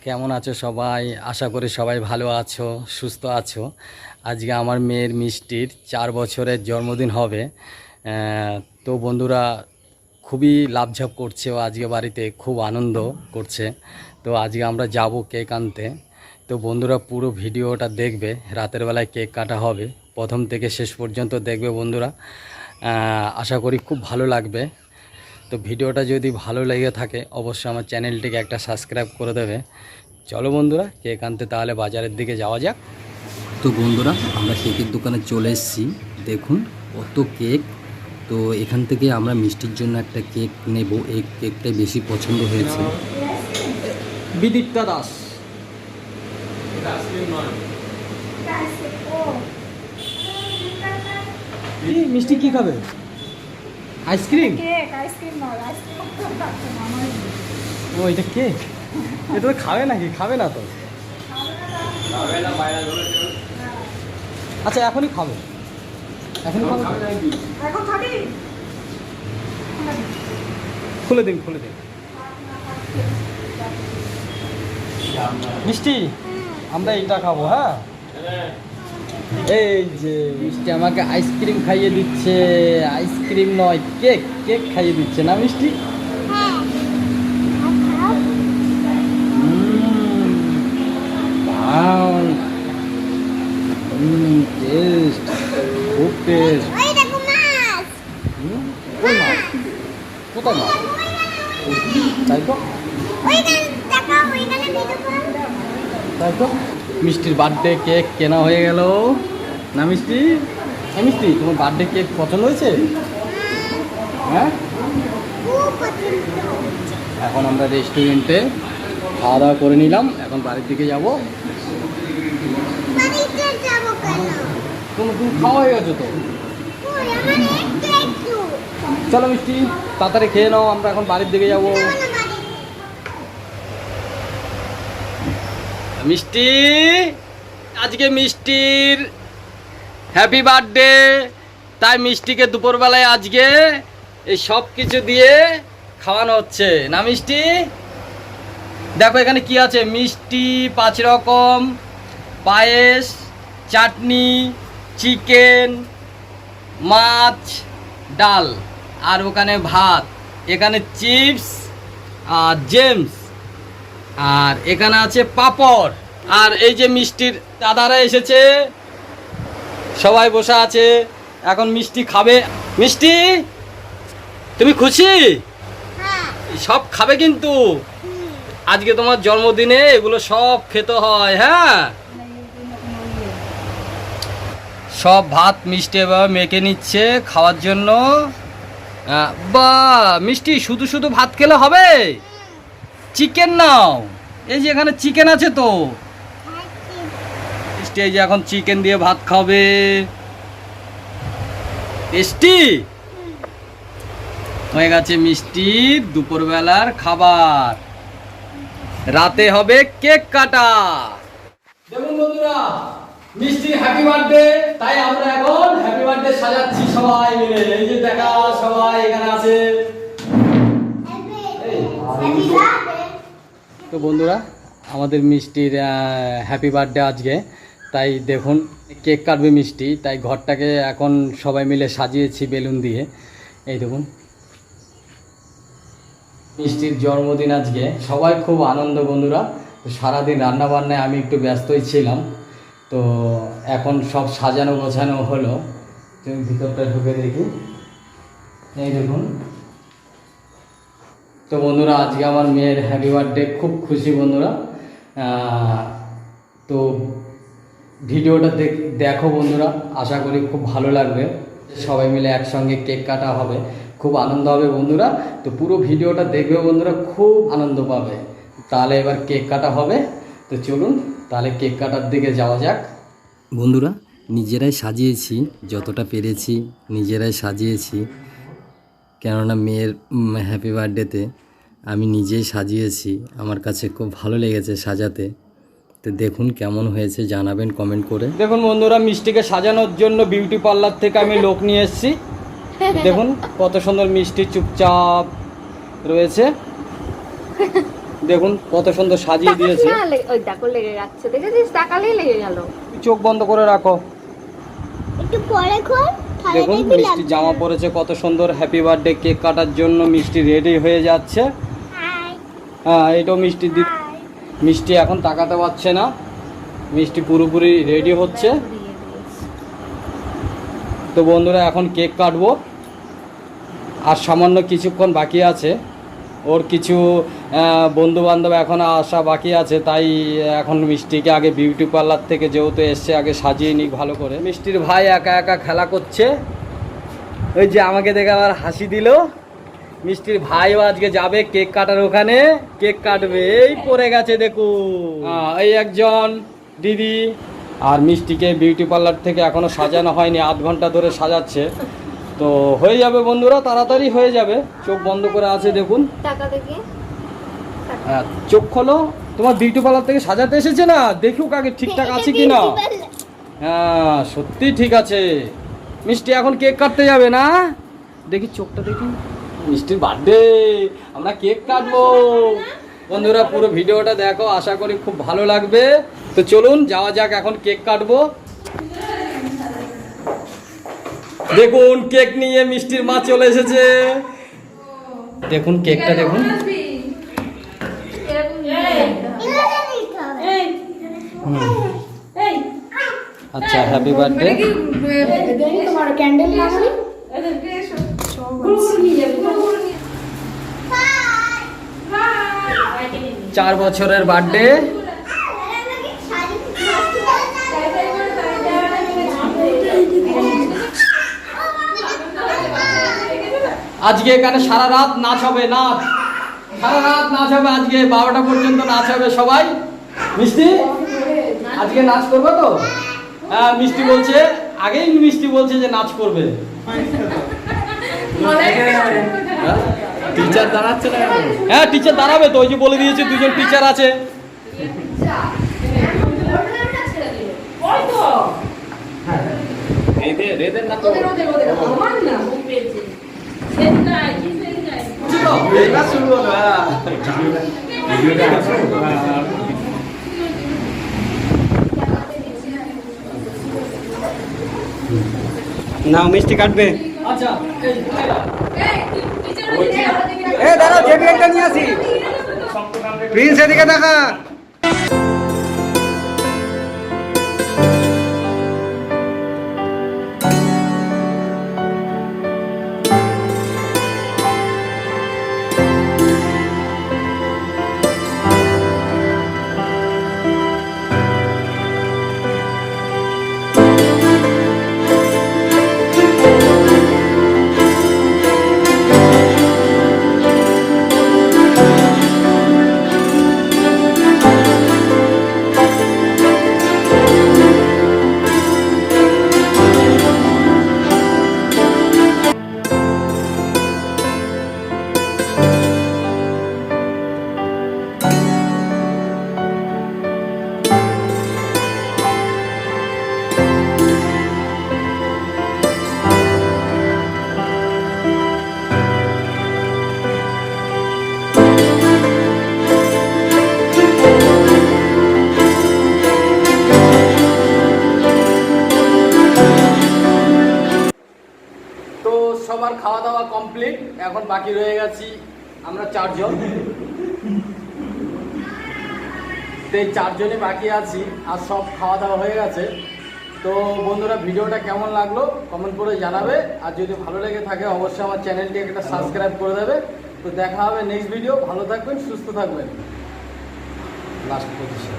কেমন আছো সবাই? আশা করি সবাই ভালো আছো, সুস্থ আছো। আজকে আমার মেয়ের মিষ্টির 4 বছরের জন্মদিন হবে। তো বন্ধুরা, খুবই লাভঝাপ করছে ও আজকে বাড়িতে, খুব আনন্দ করছে। তো আজকে আমরা যাব কেক আনতে। তো বন্ধুরা, পুরো ভিডিওটা দেখবে। রাতের বেলায় কেক কাটা হবে, প্রথম থেকে শেষ পর্যন্ত দেখবে বন্ধুরা। আশা করি খুব ভালো লাগবে। তো ভিডিওটা যদি ভালো লেগে থাকে অবশ্যই আমার চ্যানেলটিকে একটা সাবস্ক্রাইব করে দেবে। চলো বন্ধুরা, কেক আনতে তাহলে বাজারের দিকে যাওয়া যাক। তো বন্ধুরা, আমরা কেকের দোকানে চলে এসেছি। দেখুন কত কেক। তো এখান থেকে আমরা মিষ্টির জন্য একটা কেক নেব। এই কেকটাই বেশি পছন্দ হয়েছে। বিদীপ্তা দাস। মিষ্টি কি খাবে? আইসক্রিম? ও এটা কেক? এটা তো খাবে নাকি? খাবে না তো। আচ্ছা এখনই খাবে? এখনই খাবে? খুলে দিন, খুলে দিন। মিষ্টি আমরা এটা খাবো। হ্যাঁ, এই যে মিষ্টি আমাকে আইসক্রিম খাইয়ে দিচ্ছে। আইসক্রিম নয়, কেক। কেক খাইয়ে দিচ্ছে না মিষ্টি? টেস্ট, খুব টেস্ট। কোথায় মাছ? তাই তো, তাই তো। মিষ্টির বার্থডে কেক কেনা হয়ে গেল না মিষ্টি? হ্যাঁ মিষ্টি, তোমার বার্থডে কেক পছন্দ হয়েছে? হ্যাঁ, এখন আমরা রেস্টুরেন্টে খাওয়া দাওয়া করে নিলাম, এখন বাড়ির দিকে যাবো। তুমি খাওয়া হয়ে গেছো তো? চলো মিষ্টি, তাড়াতাড়ি খেয়ে নাও, আমরা এখন বাড়ির দিকে যাবো। মিষ্টি, আজকে মিষ্টির হ্যাপি বার্থডে, তাই মিষ্টিকে দুপুরবেলায় আজকে এই সব কিছু দিয়ে খাওয়ানো হচ্ছে না মিষ্টি? দেখো এখানে কি আছে, মিষ্টি 5 রকম, পায়েস, চাটনি, চিকেন, মাছ, ডাল, আর ওখানে ভাত, এখানে চিপস আর জেমস, আর এখানে আছে পাঁপড়। আর এই যে মিষ্টির দাদারা এসেছে, সবাই বসে আছে, এখন মিষ্টি খাবে। মিষ্টি, তুমি খুশি? সব খাবে কিন্তু আজকে তোমার জন্মদিনে এগুলো সব খেতে হয়। হ্যাঁ, সব ভাত মিষ্টি এভাবে মেখে নিচ্ছে খাওয়ার জন্য। বা মিষ্টি, শুধু শুধু ভাত খেলে হবে? চিকেন নাও, এই যে এখানে চিকেন আছে তো। মিষ্টি এই যে এখন চিকেন দিয়ে ভাত খাবে। টেস্টি হয়ে গেছে মিষ্টির দুপুরবেলার খাবার। রাতে হবে কেক কাটা। দেখুন বন্ধুরা, মিষ্টির হ্যাপি বার্থডে, তাই আমরা এখন হ্যাপি বার্থডে সাজাচ্ছি সবাই মিলে। এই যে দেখা, সবাই এখানে আছে। তো বন্ধুরা, আমাদের মিষ্টির হ্যাপি বার্থডে আজকে, তাই দেখুন কেক কাটবে মিষ্টি, তাই ঘরটাকে এখন সবাই মিলে সাজিয়েছি বেলুন দিয়ে। এই দেখুন, মিষ্টির জন্মদিন আজকে, সবাই খুব আনন্দ বন্ধুরা। তো সারাদিন রান্নাবান্নায় আমি একটু ব্যস্তই ছিলাম। তো এখন সব সাজানো গোছানো হলো। তুমি ভিতরটা ঢুকে দেখি, এই দেখুন। তো বন্ধুরা, আজকে আমার মেয়ের হ্যাপি বার্থডে, খুব খুশি বন্ধুরা। তো ভিডিওটা দেখো বন্ধুরা, আশা করি খুব ভালো লাগবে। সবাই মিলে একসঙ্গে কেক কাটা হবে, খুব আনন্দ হবে বন্ধুরা। তো পুরো ভিডিওটা দেখবে বন্ধুরা, খুব আনন্দ পাবে। তাহলে এবার কেক কাটা হবে। তো চলুন তাহলে কেক কাটার দিকে যাওয়া যাক। বন্ধুরা, নিজেরাই সাজিয়েছি, যতটা পেরেছি নিজেরাই সাজিয়েছি, কেননা মেয়ের হ্যাপি বার্থডেতে আমি নিজেই সাজিয়েছি। আমার কাছে খুব ভালো লেগেছে সাজাতে। তো দেখুন কেমন হয়েছে, জানাবেন কমেন্ট করে। দেখুন বন্ধুরা, মিষ্টিকে সাজানোর জন্য বিউটি পার্লার থেকে আমি লোক নিয়ে এসেছি। দেখুন কত সুন্দর মিষ্টি চুপচাপ রয়েছে। দেখুন কত সুন্দর সাজিয়ে দিয়েছে। ওই দেখো লেগে যাচ্ছে, দেখেছিস তাকালেই লেগে গেল। চোখ বন্ধ করে রাখো। একটু পরে খোল। দেখুন মিষ্টি জামা পরেছে কত সুন্দর। হ্যাপি বার্থডে কেক কাটার জন্য মিষ্টি রেডি হয়ে যাচ্ছে। হ্যাঁ এটাও মিষ্টি মিষ্টি এখন তাকাতে পারছে না, মিষ্টি পুরোপুরি রেডি হচ্ছে। তো বন্ধুরা এখন কেক কাটবো, আর সামান্য কিছুক্ষণ বাকি আছে। ওর কিছু বন্ধু বান্ধব এখন আসা বাকি আছে, তাই এখন মিষ্টিকে আগে বিউটি পার্লার থেকে যেহেতু এসছে আগে সাজিয়ে নিক ভালো করে। মিষ্টির ভাই একা একা খেলা করছে, ওই যে আমাকে দেখে আবার হাসি দিল। মিষ্টির ভাইও আজকে যাবে কেক কাটার ওখানে, কেক কাটবে। এই পড়ে গেছে দেখুন, এই একজন দিদি। আর মিষ্টিকে বিউটি পার্লার থেকে এখনও সাজানো হয়নি, আধ ঘন্টা ধরে সাজাচ্ছে। তো হয়ে যাবে বন্ধুরা, তাড়াতাড়ি হয়ে যাবে। চোখ বন্ধ করে আছে দেখুন, চোখ খোলো। তোমার বিউটি পার্লার থেকে সাজাতে এসেছে না, দেখুক আগে ঠিকঠাক আছে কি না। হ্যাঁ সত্যি ঠিক আছে। মিষ্টি এখন কেক কাটতে যাবে না, দেখি চোখটা দেখি। মিষ্টির বার্থডে, আমরা কেক কাটবো। বন্ধুরা পুরো ভিডিওটা দেখো, আশা করি খুব ভালো লাগবে। তো চলুন যাওয়া যাক, এখন কেক কাটবো। দেখুন কেক নিয়ে মিষ্টির মা চলে এসেছে। দেখুন কেকটা দেখুন। আচ্ছা হ্যাপি বার্থডে। 4 বছরের বার্থডে। আজকে এখানে সারা রাত নাচ হবে, নাচ সারা রাত নাচ হবে আজকে, 12টা পর্যন্ত নাচ হবে সবাই। মিষ্টি আজকে নাচ করবে তো? হ্যাঁ মিষ্টি বলছে, আগেই মিষ্টি বলছে যে নাচ করবে। টিচার দাঁড়াচ্ছে না? হ্যাঁ টিচার দাঁড়াবে তো, ওই যে বলে দিয়েছে 2জন টিচার আছে। না মিষ্টি কাটবে। আচ্ছা দাঁড়া জেবি একটা নিয়ে আসি। প্রিন্স এদিকে দেখা। সবার খাওয়া দাওয়া কমপ্লিট, এখন বাকি রয়ে গেছি আমরা 4 জন। এই 4 জনই বাকি আছি, আর সব খাওয়া দাওয়া হয়ে গেছে। তো বন্ধুরা ভিডিওটা কেমন লাগলো কমেন্ট করে জানাবে, আর যদি ভালো লেগে থাকে অবশ্যই আমার চ্যানেলটিকে একটা সাবস্ক্রাইব করে দেবে। তো দেখা হবে নেক্সট ভিডিও, ভালো থাকবেন সুস্থ থাকবেন। Last position.